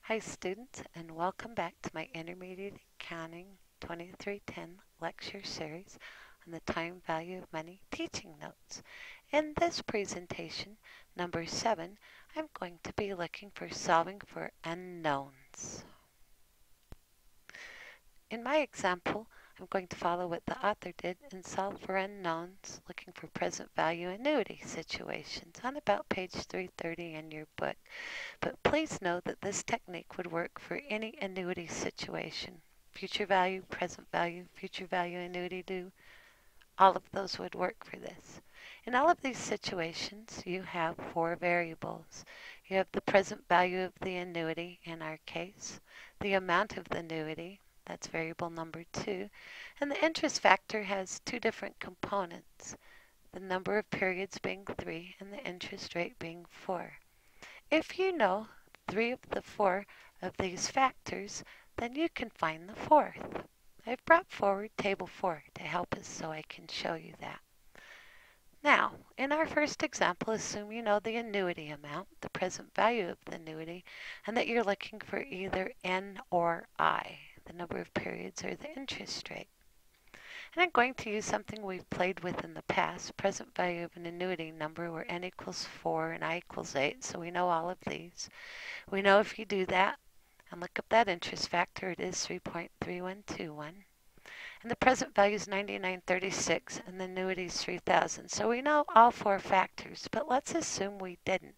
Hi students, and welcome back to my Intermediate Accounting 2310 lecture series on the time value of money teaching notes. In this presentation, number 7, I'm going to be looking for solving for unknowns. In my example, I'm going to follow what the author did and solve for unknowns, looking for present value annuity situations on about page 330 in your book. But please know that this technique would work for any annuity situation. Future value, present value, future value annuity due, all of those would work for this. In all of these situations, you have 4 variables. You have the present value of the annuity, in our case, the amount of the annuity, that's variable number 2, and the interest factor has 2 different components, the number of periods being 3 and the interest rate being 4. If you know 3 of the 4 of these factors, then you can find the 4th. I've brought forward table 4 to help us so I can show you that. Now, in our first example, assume you know the annuity amount, the present value of the annuity, and that you're looking for either N or I, the number of periods or the interest rate. And I'm going to use something we've played with in the past, present value of an annuity number where N equals 4 and I equals 8, so we know all of these. We know if you do that and look up that interest factor, it is 3.3121. And the present value is 99.36 and the annuity is 3,000. So we know all 4 factors, but let's assume we didn't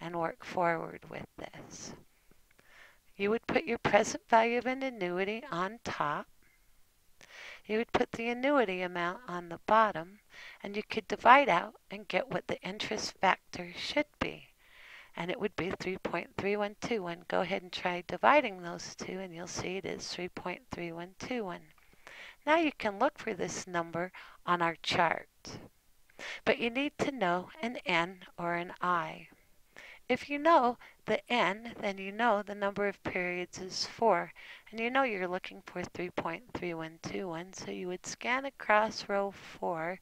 and work forward with this. You would put your present value of an annuity on top. You would put the annuity amount on the bottom, and you could divide out and get what the interest factor should be. And it would be 3.3121. Go ahead and try dividing those two, and you'll see it is 3.3121. Now you can look for this number on our chart, but you need to know an N or an I. If you know the N, then you know the number of periods is 4, and you know you're looking for 3.3121, so you would scan across row 4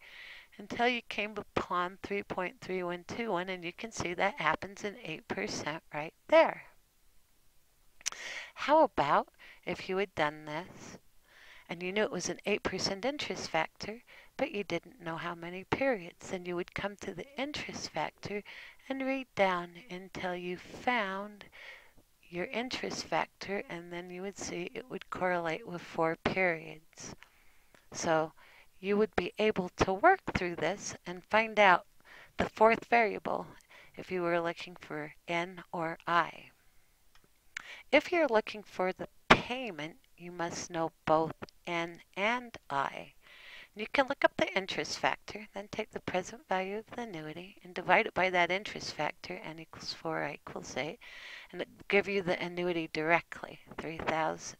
until you came upon 3.3121, and you can see that happens in 8% right there. How about if you had done this and you knew it was an 8% interest factor, but you didn't know how many periods? Then you would come to the interest factor and read down until you found your interest factor, and then you would see it would correlate with 4 periods. So you would be able to work through this and find out the 4th variable if you were looking for N or I. If you're looking for the payment, you must know both N and I. You can look up the interest factor, then take the present value of the annuity and divide it by that interest factor, N equals 4, I equals 8, and it will give you the annuity directly, 3,000.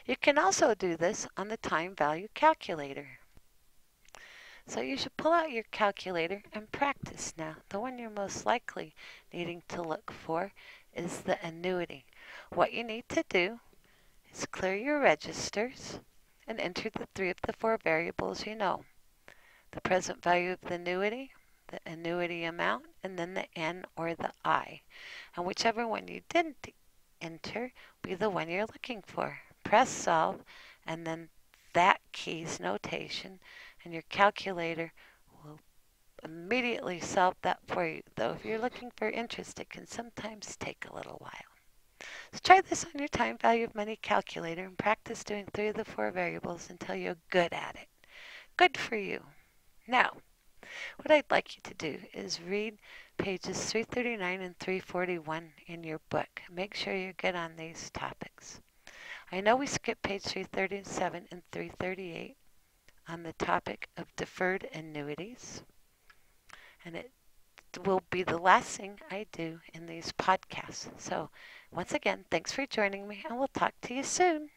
You can also do this on the time value calculator. So you should pull out your calculator and practice now. The one you're most likely needing to look for is the annuity. What you need to do is clear your registers and enter the 3 of the 4 variables you know. The present value of the annuity amount, and then the N or the I. And whichever one you didn't enter will be the one you're looking for. Press solve, and then that key's notation, and your calculator will immediately solve that for you. Though if you're looking for interest, it can sometimes take a little while. So try this on your time value of money calculator and practice doing 3 of the 4 variables until you're good at it. Good for you. Now, what I'd like you to do is read pages 339 and 341 in your book. Make sure you're good on these topics. I know we skipped page 337 and 338 on the topic of deferred annuities, and it will be the last thing I do in these podcasts. So once again, thanks for joining me, and we'll talk to you soon.